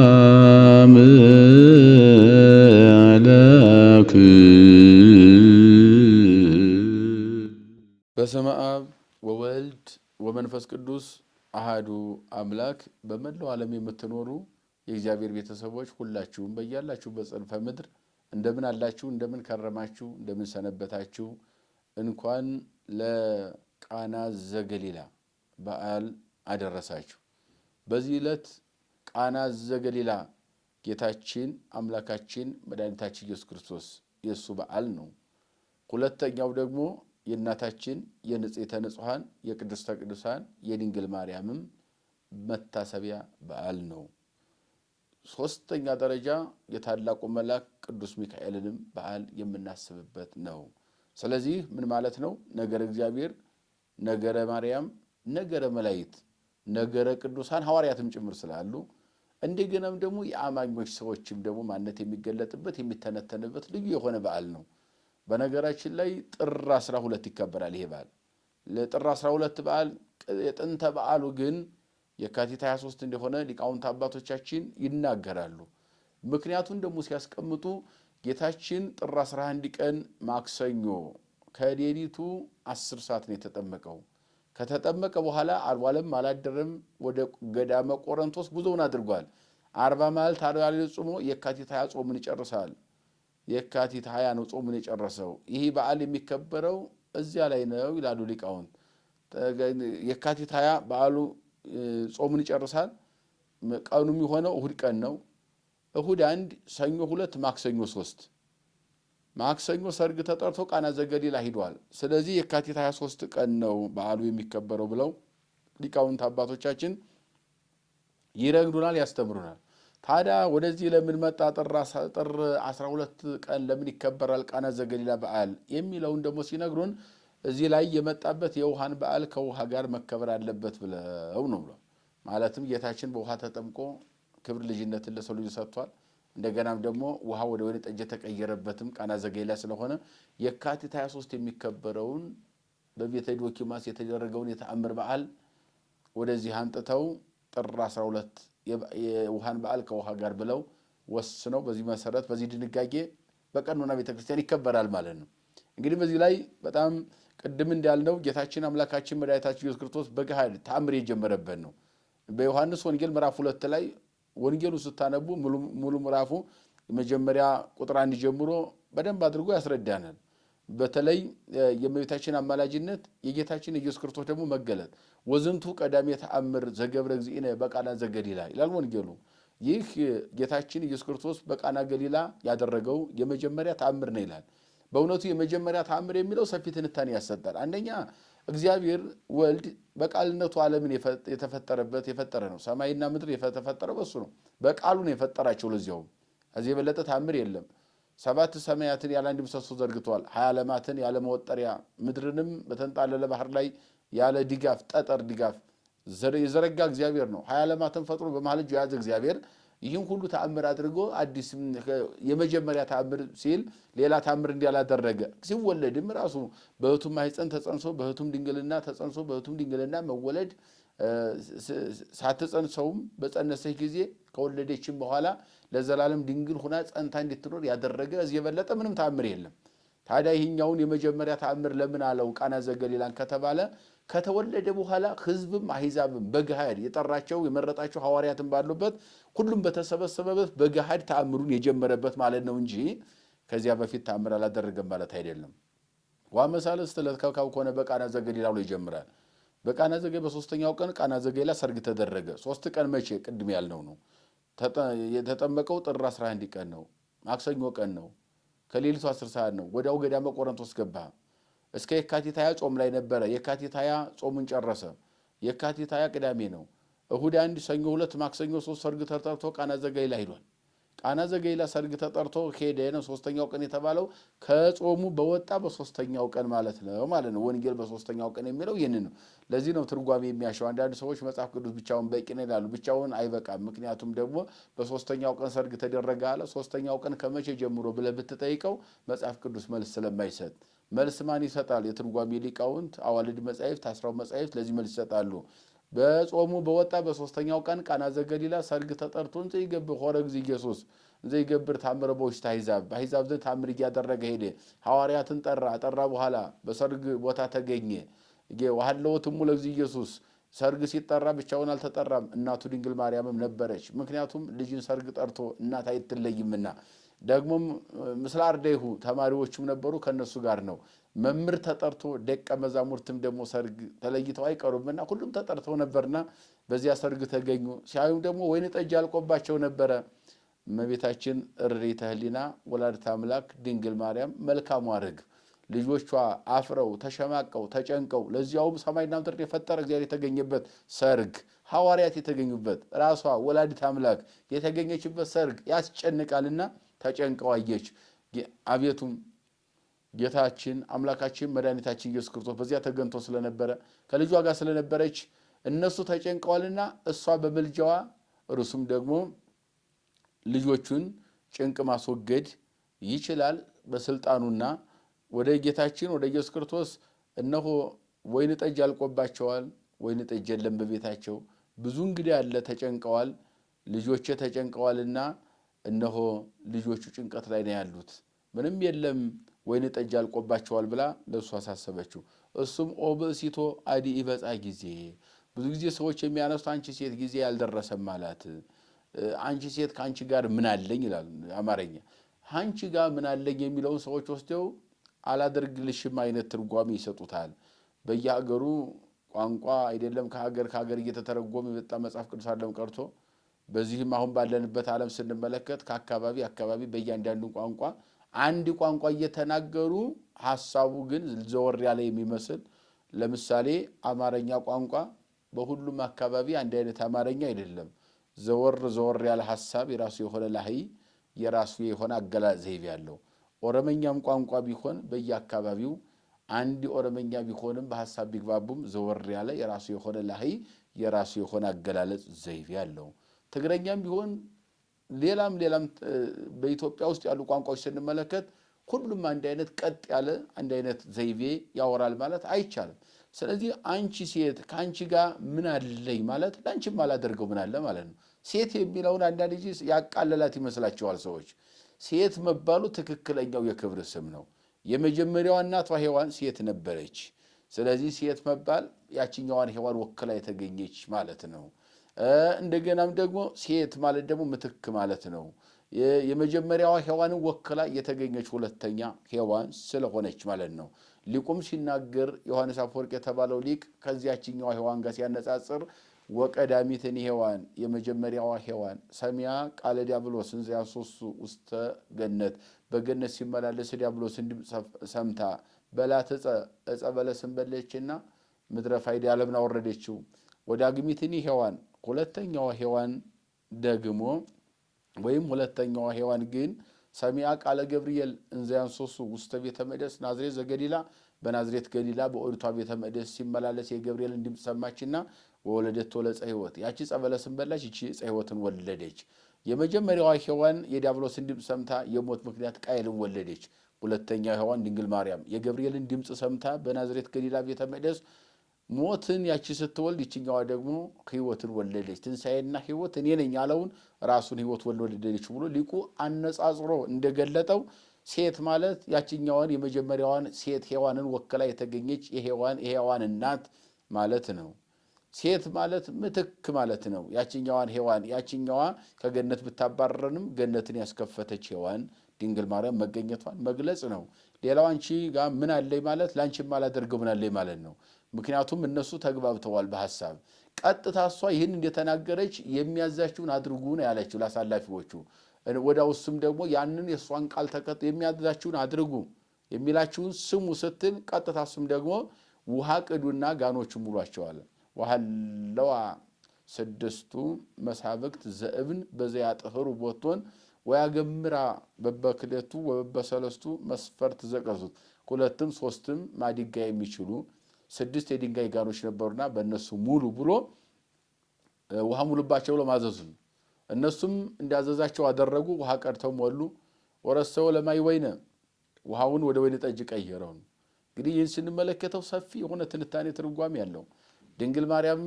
ሰላም ለክ በስመ አብ ወወልድ ወመንፈስ ቅዱስ አሃዱ አምላክ። በመላው ዓለም የምትኖሩ የእግዚአብሔር ቤተሰቦች ሁላችሁም በያላችሁበት ጽንፈ ምድር እንደምን አላችሁ? እንደምን ከረማችሁ? እንደምን ሰነበታችሁ? እንኳን ለቃና ዘገሊላ በዓል አደረሳችሁ። በዚህ ዕለት ቃና ዘገሊላ ጌታችን አምላካችን መድኃኒታችን ኢየሱስ ክርስቶስ የእሱ በዓል ነው። ሁለተኛው ደግሞ የእናታችን የንጽሕተ ንጹሐን የቅድስተ ቅዱሳን የድንግል ማርያምም መታሰቢያ በዓል ነው። ሶስተኛ ደረጃ የታላቁ መልአክ ቅዱስ ሚካኤልንም በዓል የምናስብበት ነው። ስለዚህ ምን ማለት ነው? ነገረ እግዚአብሔር፣ ነገረ ማርያም፣ ነገረ መላእክት፣ ነገረ ቅዱሳን ሐዋርያትም ጭምር ስላሉ እንደገናም ደግሞ የአማኞች ሰዎችም ደግሞ ማንነት የሚገለጥበት የሚተነተንበት ልዩ የሆነ በዓል ነው። በነገራችን ላይ ጥር 12 ይከበራል ይሄ በዓል። ለጥር 12 በዓል የጥንተ በዓሉ ግን የካቲት 23 እንደሆነ ሊቃውንት አባቶቻችን ይናገራሉ። ምክንያቱም ደግሞ ሲያስቀምጡ ጌታችን ጥር 11 ቀን ማክሰኞ ከሌሊቱ 10 ሰዓት ነው የተጠመቀው። ከተጠመቀ በኋላ 40 ዓለም አላደረም። ወደ ገዳመ ቆሮንቶስ ጉዞውን አድርጓል። 40 መዓልት 40 ሌሊት ጾሞ የካቲት 20 ጾምን ይጨርሳል። የካቲት 20 ነው ጾሙን የጨረሰው። ይህ በዓል የሚከበረው እዚያ ላይ ነው ይላሉ ሊቃውንት። የካቲት 20 በዓሉ ጾሙን ይጨርሳል። ቀኑ የሚሆነው እሁድ ቀን ነው። እሁድ 1፣ ሰኞ 2፣ ማክሰኞ 3። ማክሰኞ ሰርግ ተጠርቶ ቃና ዘገሊላ ሂዷል። ስለዚህ የካቲት 23 ቀን ነው በዓሉ የሚከበረው ብለው ሊቃውንት አባቶቻችን ይረግዱናል፣ ያስተምሩናል። ታዲያ ወደዚህ ለምን መጣ? ጥር 12 ቀን ለምን ይከበራል ቃና ዘገሊላ በዓል የሚለውን ደግሞ ሲነግሩን እዚህ ላይ የመጣበት የውሃን በዓል ከውሃ ጋር መከበር አለበት ብለው ነው ብለው። ማለትም ጌታችን በውሃ ተጠምቆ ክብር ልጅነትን ለሰው ልጅ ሰጥቷል። እንደገናም ደግሞ ውሃ ወደ ወይን ጠጅ የተቀየረበትም ቃና ዘገሊላ ስለሆነ የካቲት 23 የሚከበረውን በቤተ ዶኪማስ የተደረገውን የተአምር በዓል ወደዚህ አንጥተው ጥር 12 የውሃን በዓል ከውሃ ጋር ብለው ወስነው በዚህ መሰረት በዚህ ድንጋጌ በቀኖና ቤተክርስቲያን ይከበራል ማለት ነው። እንግዲህ በዚህ ላይ በጣም ቅድም እንዳልነው ጌታችን አምላካችን መድኃኒታችን ኢየሱስ ክርስቶስ በገሃድ ተአምር የጀመረበት ነው። በዮሐንስ ወንጌል ምዕራፍ 2 ላይ ወንጌሉ ስታነቡ ሙሉ ምዕራፉ መጀመሪያ ቁጥር 1 ጀምሮ በደንብ አድርጎ ያስረዳናል። በተለይ የእመቤታችን አማላጅነት የጌታችን ኢየሱስ ክርስቶስ ደግሞ መገለጥ ወዝንቱ ቀዳሜ ተአምር ዘገብረ እግዚእነ በቃና ዘገሊላ ይላል ወንጌሉ። ይህ ጌታችን ኢየሱስ ክርስቶስ በቃና ገሊላ ያደረገው የመጀመሪያ ተአምር ነው ይላል። በእውነቱ የመጀመሪያ ተአምር የሚለው ሰፊ ትንታኔ ያሰጣል። አንደኛ እግዚአብሔር ወልድ በቃልነቱ ዓለምን የፈጠረ ነው። ሰማይና ምድር የተፈጠረው በሱ ነው። በቃሉ ነው የፈጠራቸው። ለዚያውም ከዚህ የበለጠ ተአምር የለም። 7 ሰማያትን ያለ አንድ ምሰሶ ዘርግቷል። 20 ዓለማትን ያለ መወጠሪያ፣ ምድርንም በተንጣለለ ባህር ላይ ያለ ድጋፍ ጠጠር ድጋፍ የዘረጋ እግዚአብሔር ነው። 20 ዓለማትን ፈጥሮ በመሃል እጁ የያዘ እግዚአብሔር ይህን ሁሉ ተአምር አድርጎ አዲስ የመጀመሪያ ተአምር ሲል ሌላ ተአምር እንዲያላደረገ ሲወለድም ራሱ በእህቱም ማኅፀን ተጸንሶ በእህቱም ድንግልና ተጸንሶ በእህቱም ድንግልና መወለድ ሳትጸንሰውም በጸነሰች ጊዜ ከወለደችም በኋላ ለዘላለም ድንግል ሆና ጸንታ እንድትኖር ያደረገ እዚህ የበለጠ ምንም ተአምር የለም። ታዲያ ይህኛውን የመጀመሪያ ተአምር ለምን አለው ቃና ዘገሊላን ከተባለ ከተወለደ በኋላ ሕዝብም አሕዛብም በገሃድ የጠራቸው የመረጣቸው ሐዋርያትን ባሉበት ሁሉም በተሰበሰበበት በገሃድ ተአምሩን የጀመረበት ማለት ነው እንጂ ከዚያ በፊት ተአምር አላደረገም ማለት አይደለም። ዋመሳለስት ለከካው ከሆነ በቃና ዘገሊላ ብሎ ይጀምራል። በቃና ዘገሊላ በሶስተኛው ቀን ቃና ዘገሊላ ሰርግ ተደረገ። 3 ቀን መቼ? ቅድም ያልነው ነው። የተጠመቀው ጥር 11 ቀን ነው። ማክሰኞ ቀን ነው። ከሌሊቱ 10 ሰዓት ነው። ወዲያው ገዳመ ቆሮንቶስ ገባ። እስከ የካቲት 20 ጾም ላይ ነበረ። የካቲት 20 ጾሙን ጨረሰ። የካቲት 20 ቅዳሜ ነው። እሁድ 1፣ ሰኞ 2፣ ማክሰኞ 3 ሰርግ ተጠርቶ ቃና ዘገሊላ ሄዷል። ቃና ዘገሊላ ሰርግ ተጠርቶ ሄደ ነው። 3ኛው ቀን የተባለው ከጾሙ በወጣ በ3ኛው ቀን ማለት ነው። ወንጌል በ3ኛው ቀን የሚለው ይህን ነው። ለዚህ ነው ትርጓሜ የሚያሻው። አንዳንድ ሰዎች መጽሐፍ ቅዱስ ብቻውን በቂ ነው ይላሉ። ብቻውን አይበቃም። ምክንያቱም ደግሞ በ3ኛው ቀን ሰርግ ተደረገ አለ። 3ኛው ቀን ከመቼ ጀምሮ ብለህ ብትጠይቀው መጽሐፍ ቅዱስ መልስ ስለማይሰጥ መልስ ማን ይሰጣል? የትርጓሜ ሊቃውንት አዋልድ መጻሕፍት አስራው መጻሕፍት ለዚህ መልስ ይሰጣሉ። በጾሙ በወጣ በሶስተኛው ቀን ቃና ዘገሊላ ሰርግ ተጠርቶ እንዘ ይገብር ሆረ ጊዜ ኢየሱስ እንዘ ይገብር ታምረ በውስተ አሕዛብ በአሕዛብ ዘንድ ታምር እያደረገ ሄደ። ሐዋርያትን ጠራ በኋላ በሰርግ ቦታ ተገኘ። ወሀለወትሙ ለጊዜ ኢየሱስ ሰርግ ሲጠራ ብቻውን አልተጠራም፣ እናቱ ድንግል ማርያምም ነበረች። ምክንያቱም ልጅን ሰርግ ጠርቶ እናት አይትለይምና። ደግሞም ምስለ አርዳይሁ ተማሪዎችም ነበሩ፣ ከነሱ ጋር ነው። መምህር ተጠርቶ ደቀ መዛሙርትም ደግሞ ሰርግ ተለይተው አይቀሩምና ሁሉም ተጠርተው ነበርና በዚያ ሰርግ ተገኙ። ሲያዩም ደግሞ ወይን ጠጅ አልቆባቸው ነበረ። እመቤታችን እርሪተ ሕሊና ወላዲተ አምላክ ድንግል ማርያም መልካሟ ርግብ ልጆቿ አፍረው ተሸማቀው ተጨንቀው ለዚያውም ሰማይና ምድር የፈጠረ እግዚአብሔር የተገኘበት ሰርግ ሐዋርያት የተገኙበት ራሷ ወላዲተ አምላክ የተገኘችበት ሰርግ ያስጨንቃልና ተጨንቀው አየች። አቤቱም ጌታችን አምላካችን መድኃኒታችን ኢየሱስ ክርስቶስ በዚያ ተገኝቶ ስለነበረ ከልጇ ጋር ስለነበረች እነሱ ተጨንቀዋልና እሷ በመልጃዋ እርሱም ደግሞ ልጆቹን ጭንቅ ማስወገድ ይችላል በስልጣኑና ወደ ጌታችን ወደ ኢየሱስ ክርስቶስ እነሆ ወይን ጠጅ አልቆባቸዋል፣ ወይን ጠጅ የለም በቤታቸው፣ ብዙ እንግዲህ አለ፣ ተጨንቀዋል፣ ልጆቼ ተጨንቀዋልና እነሆ ልጆቹ ጭንቀት ላይ ነው ያሉት፣ ምንም የለም ወይን ጠጅ አልቆባቸዋል ብላ ለእሱ አሳሰበችው። እሱም ኦብእሲቶ አዲ ይበጻ ጊዜ ብዙ ጊዜ ሰዎች የሚያነሱት አንቺ ሴት ጊዜ ያልደረሰም አላት። አንቺ ሴት ከአንቺ ጋር ምን አለኝ ይላል አማርኛ። አንቺ ጋር ምን አለኝ የሚለውን ሰዎች ወስደው አላደርግልሽም አይነት ትርጓሜ ይሰጡታል። በየሀገሩ ቋንቋ አይደለም ከሀገር እየተተረጎመ የመጣ መጽሐፍ ቅዱስ ዓለም ቀርቶ በዚህም አሁን ባለንበት ዓለም ስንመለከት ከአካባቢ በእያንዳንዱ ቋንቋ አንድ ቋንቋ እየተናገሩ ሐሳቡ ግን ዘወር ያለ የሚመስል ለምሳሌ አማርኛ ቋንቋ በሁሉም አካባቢ አንድ አይነት አማርኛ አይደለም። ዘወር ያለ ሐሳብ የራሱ የሆነ ላህይ የራሱ የሆነ አገላለጽ ዘይቤ ያለው። ኦሮመኛም ቋንቋ ቢሆን በየአካባቢው አንድ ኦሮመኛ ቢሆንም በሐሳብ ቢግባቡም ዘወር ያለ የራሱ የሆነ ላህይ የራሱ የሆነ አገላለጽ ዘይቤ ያለው። ትግረኛም ቢሆን ሌላም በኢትዮጵያ ውስጥ ያሉ ቋንቋዎች ስንመለከት ሁሉም አንድ አይነት ቀጥ ያለ አንድ አይነት ዘይቤ ያወራል ማለት አይቻልም። ስለዚህ አንቺ ሴት ከአንቺ ጋር ምን አለኝ ማለት ለአንቺም አላደርገው ምን አለ ማለት ነው። ሴት የሚለውን አንዳንድ ጊዜ ያቃለላት ይመስላቸዋል ሰዎች። ሴት መባሉ ትክክለኛው የክብር ስም ነው። የመጀመሪያዋ እናቷ ሔዋን ሴት ነበረች። ስለዚህ ሴት መባል ያችኛዋን ሔዋን ወክላ የተገኘች ማለት ነው። እንደገናም ደግሞ ሴት ማለት ደግሞ ምትክ ማለት ነው። የመጀመሪያዋ ሔዋንን ወክላ የተገኘች ሁለተኛ ሔዋን ስለሆነች ማለት ነው። ሊቁም ሲናገር ዮሐንስ አፈወርቅ የተባለው ሊቅ ከዚያችኛዋ ሔዋን ጋር ሲያነጻጽር ወቀዳሚትን ሔዋን የመጀመሪያዋ ሔዋን ሰሚያ ቃለ ዲያብሎስን ዘያሶሱ ውስተ ገነት በገነት ሲመላለስ ዲያብሎስን ድምፅ ሰምታ በላት ዕፀ በለስን በለችና ምድረ ፋይዳ ዓለምን አወረደችው። ወዳግሚትን ሔዋን ሁለተኛዋ ሔዋን ደግሞ ወይም ሁለተኛዋ ሔዋን ግን ሰሚያ ቃለ ገብርኤል እንዘያንሶሱ ውስተ ቤተ መቅደስ ናዝሬት ዘገሊላ በናዝሬት ገሊላ በኦሪቷ ቤተ መቅደስ ሲመላለስ የገብርኤልን ድምፅ ሰማችና ወለደቶ ለዕፀ ሕይወት ያቺ ዕፀ በለስን በላች፣ ይቺ ዕፀ ሕይወትን ወለደች። የመጀመሪያዋ ሔዋን የዲያብሎስን ድምፅ ሰምታ የሞት ምክንያት ቃየልን ወለደች። ሁለተኛ ሔዋን ድንግል ማርያም የገብርኤልን ድምፅ ሰምታ በናዝሬት ገሊላ ቤተ መቅደስ ሞትን ያቺ ስትወልድ ይችኛዋ ደግሞ ሕይወትን ወለደች። ትንሣኤና ሕይወት እኔ ነኝ ያለውን ራሱን ሕይወት ወለደች ብሎ ሊቁ አነጻጽሮ እንደገለጠው ሴት ማለት ያችኛዋን የመጀመሪያዋን ሴት ሔዋንን ወክላ የተገኘች የሔዋን እናት ማለት ነው። ሴት ማለት ምትክ ማለት ነው። ያችኛዋን ሔዋን ያችኛዋ ከገነት ብታባረርንም ገነትን ያስከፈተች ሔዋን ድንግል ማርያም መገኘቷን መግለጽ ነው። ሌላው አንቺ ጋር ምን አለኝ ማለት ለአንቺም አላደርገው ምን አለኝ ማለት ነው። ምክንያቱም እነሱ ተግባብተዋል በሐሳብ። ቀጥታ እሷ ይህን እንደተናገረች የሚያዛችሁን አድርጉ ነው ያለችው ለአሳላፊዎቹ። ወዳውስም ደግሞ ያንን የእሷን ቃል ተከት የሚያዛችሁን አድርጉ የሚላችሁን ስሙ ስትል ቀጥታ እሱም ደግሞ ውሃ ቅዱና ጋኖቹ ሙሏቸዋል። ወሃለዋ ስድስቱ መሳብክት ዘእብን በዚያ ጥህሩ ቦቶን ወያገምራ በበክለቱ ወበሰለስቱ መስፈርት ዘቀዙት። ሁለትም ሶስትም ማዲጋ የሚችሉ 6 የድንጋይ ጋኖች ነበሩና በእነሱ ሙሉ ብሎ ውሃ ሙሉባቸው ብሎ ማዘዙ። እነሱም እንዳዘዛቸው አደረጉ። ውሃ ቀድተው ሞሉ። ወረሰው ለማይ ወይነ ውሃውን ወደ ወይን ጠጅ ቀየረው። እንግዲህ ይህን ስንመለከተው ሰፊ የሆነ ትንታኔ ትርጓሜ ያለው ድንግል ማርያም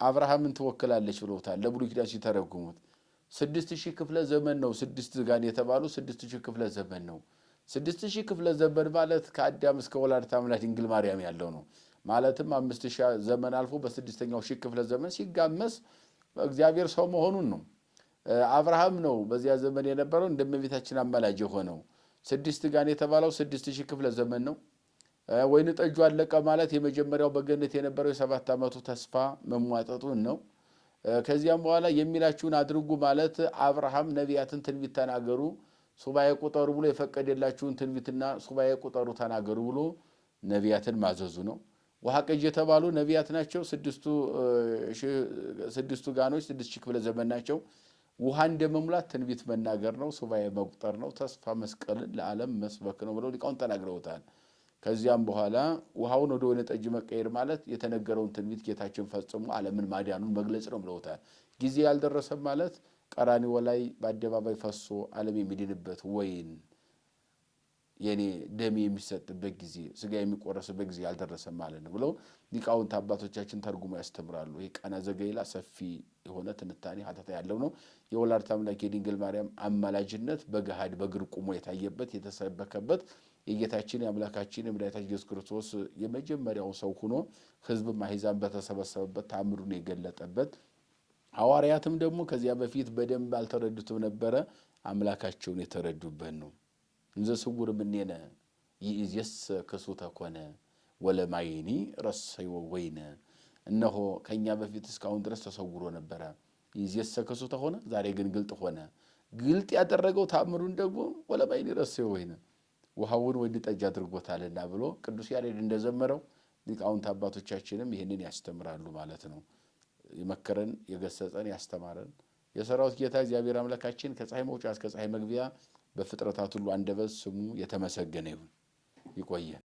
አብርሃምን ትወክላለች ብለውታል ለብሉይ ኪዳን ሲተረጉሙት 6000 ክፍለ ዘመን ነው 6 ጋን የተባሉ 6000 ክፍለ ዘመን ነው 6000 ክፍለ ዘመን ማለት ከአዳም እስከ ወላዲተ አምላክ ድንግል ማርያም ያለው ነው ማለትም 5000 ዘመን አልፎ በ6ኛው ሺህ ክፍለ ዘመን ሲጋመስ እግዚአብሔር ሰው መሆኑን ነው አብርሃም ነው በዚያ ዘመን የነበረው እንደመቤታችን አማላጅ ሆነው 6 ጋን የተባለው 6000 ክፍለ ዘመን ነው ወይን ጠጁ አለቀ ማለት የመጀመሪያው በገነት የነበረው የ7 ዓመቱ ተስፋ መሟጠጡን ነው ከዚያም በኋላ የሚላችሁን አድርጉ ማለት አብርሃም ነቢያትን ትንቢት ተናገሩ ሱባኤ ቁጠሩ ብሎ የፈቀደላችሁን ትንቢትና ሱባኤ ቁጠሩ ተናገሩ ብሎ ነቢያትን ማዘዙ ነው ወሐቀጅ የተባሉ ነቢያት ናቸው ስድስቱ ጋኖች 6000 ክፍለ ዘመን ናቸው ውሃ እንደመሙላት ትንቢት መናገር ነው ሱባኤ መቁጠር ነው ተስፋ መስቀልን ለዓለም መስበክ ነው ብለው ሊቃውንት ተናግረውታል ከዚያም በኋላ ውሃውን ወደ ወይን ጠጅ መቀየር ማለት የተነገረውን ትንቢት ጌታችን ፈጽሞ ዓለምን ማዳኑን መግለጽ ነው ብለውታል ጊዜ ያልደረሰ ማለት ቀራንዮ ላይ በአደባባይ ፈሶ ዓለም የሚድንበት ወይን የኔ ደም የሚሰጥበት ጊዜ ስጋ የሚቆረስበት ጊዜ ያልደረሰ ማለት ነው ብለው ሊቃውንት አባቶቻችን ተርጉሞ ያስተምራሉ ይሄ ቃና ዘገሊላ ሰፊ የሆነ ትንታኔ ሀተታ ያለው ነው የወላዲተ አምላክ የድንግል ማርያም አማላጅነት በገሃድ በግር ቆሞ የታየበት የተሰበከበት የጌታችን የአምላካችን የመድኃኒታችን ኢየሱስ ክርስቶስ የመጀመሪያው ሰው ሆኖ ህዝብ ማህዛን በተሰበሰበበት ታምሩን የገለጠበት ሐዋርያትም ደግሞ ከዚያ በፊት በደንብ አልተረዱትም ነበር አምላካቸውን የተረዱበት ነው እንዘ ስውር ምኔነ ይእዜስ ክሱተ ኮነ ወለማይኒ ረሰዮ ወይነ እነሆ ከኛ በፊት እስካሁን ድረስ ተሰውሮ ነበር ይእዜስ ክሱተ ሆነ ዛሬ ግን ግልጥ ሆነ ግልጥ ያደረገው ታምሩን ደግሞ ወለማይኒ ረሰዮ ወይነ ውሃውን ወይን ጠጅ አድርጎታልና ብሎ ቅዱስ ያሬድ እንደዘመረው ሊቃውንት አባቶቻችንም ይሄንን ያስተምራሉ ማለት ነው የመከረን የገሰጸን ያስተማረን የሰራዊት ጌታ እግዚአብሔር አምላካችን ከፀሐይ መውጫ እስከ ፀሐይ መግቢያ በፍጥረታት ሁሉ አንደበት ስሙ የተመሰገነ ይሁን ይቆየን